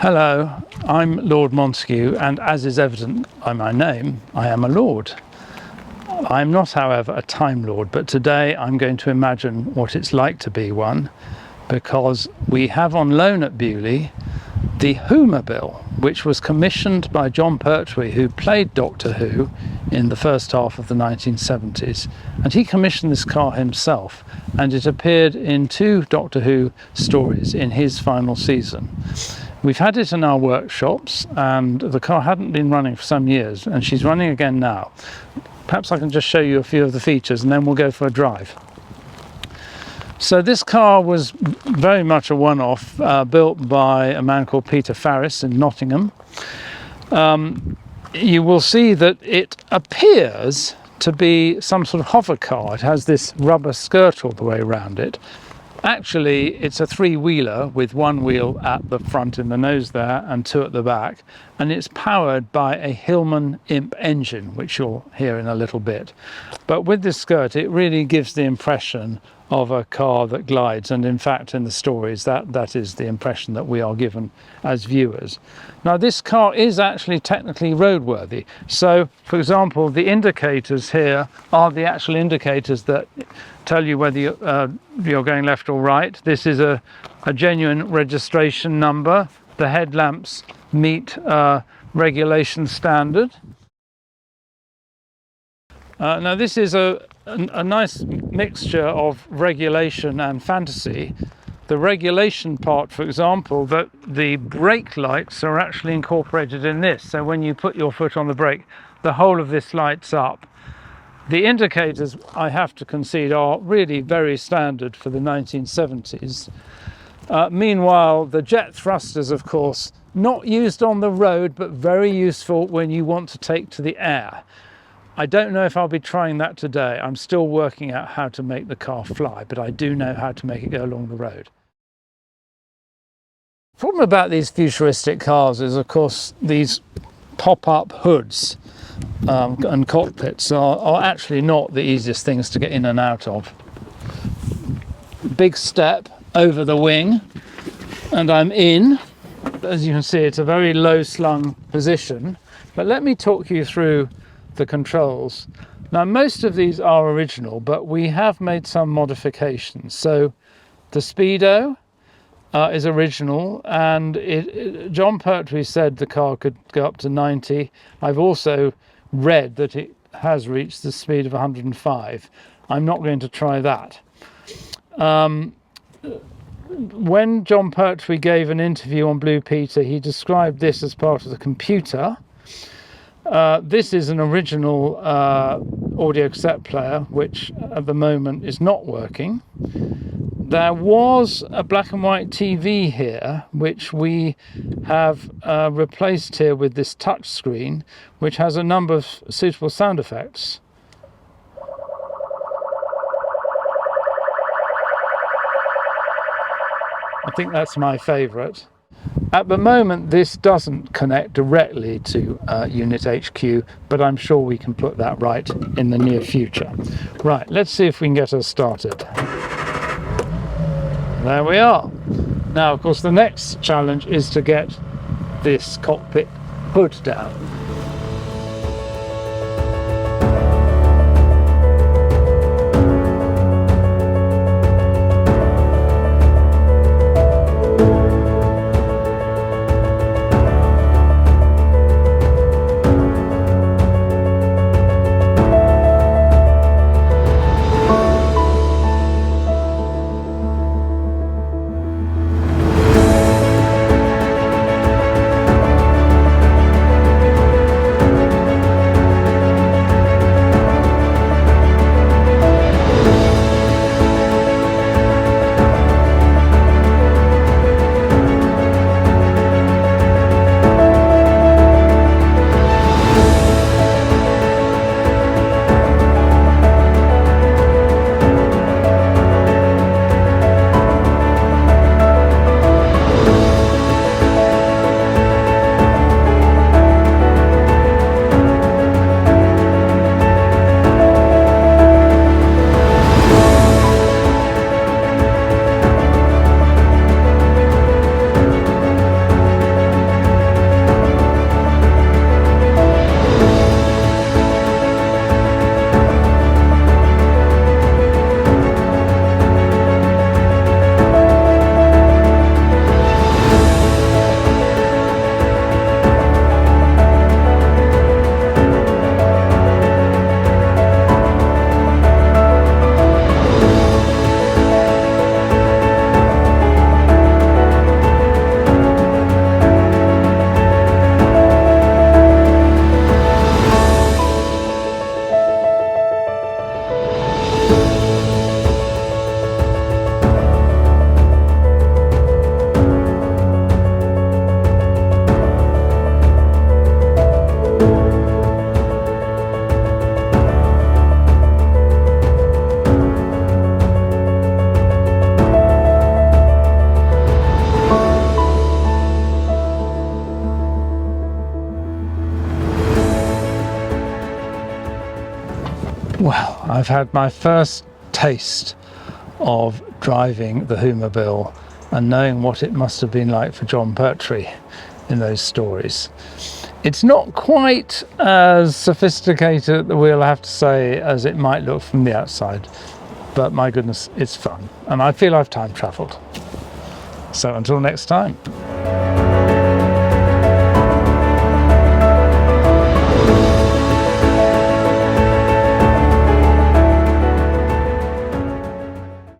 Hello, I'm Lord Montagu, and as is evident by my name, I am a lord. I'm not, however, a Time Lord, but today I'm going to imagine what it's like to be one, because we have on loan at Beaulieu the Whomobile, which was commissioned by Jon Pertwee, who played Doctor Who in the first half of the 1970s. And he commissioned this car himself, and it appeared in 2 Doctor Who stories in his final season. We've had it in our workshops, and the car hadn't been running for some years, and she's running again now. Perhaps I can just show you a few of the features and then we'll go for a drive. So this car was very much a one-off, built by a man called Peter Farris in Nottingham. You will see that it appears to be some sort of hover car. It has this rubber skirt all the way around it. Actually, it's a 3-wheeler with 1 wheel at the front in the nose there and 2 at the back, and it's powered by a Hillman Imp engine, which you'll hear in a little bit. But with this skirt, it really gives the impression of a car that glides, and in fact in the stories that is the impression that we are given as viewers. Now this car is actually technically roadworthy, so for example the indicators here are the actual indicators that tell you whether you're going left or right. This is a genuine registration number. The headlamps meet regulation standard. Now this is a nice mixture of regulation and fantasy. The regulation part, for example, that the brake lights are actually incorporated in this. So when you put your foot on the brake, the whole of this lights up. The indicators, I have to concede, are really very standard for the 1970s. Meanwhile, the jet thrusters, of course, not used on the road, but very useful when you want to take to the air. I don't know if I'll be trying that today. I'm still working out how to make the car fly, but I do know how to make it go along the road. The problem about these futuristic cars is, of course, these pop-up hoods and cockpits are actually not the easiest things to get in and out of. Big step over the wing, and I'm in. As you can see, it's a very low-slung position, but let me talk you through the controls. Now most of these are original, but we have made some modifications. So the speedo is original, and Jon Pertwee said the car could go up to 90. I've also read that it has reached the speed of 105. I'm not going to try that. When Jon Pertwee gave an interview on Blue Peter, he described this as part of the computer. This is an original audio cassette player, which at the moment is not working. There was a black and white TV here, which we have replaced here with this touch screen, which has a number of suitable sound effects. I think that's my favourite. At the moment, this doesn't connect directly to Unit HQ, but I'm sure we can put that right in the near future. Right, let's see if we can get us started. There we are. Now, of course, the next challenge is to get this cockpit hood down. Well, I've had my first taste of driving the Whomobile and knowing what it must have been like for John Pertwee in those stories. It's not quite as sophisticated at the wheel, I have to say, as it might look from the outside, but my goodness, it's fun, and I feel I've time travelled. So until next time.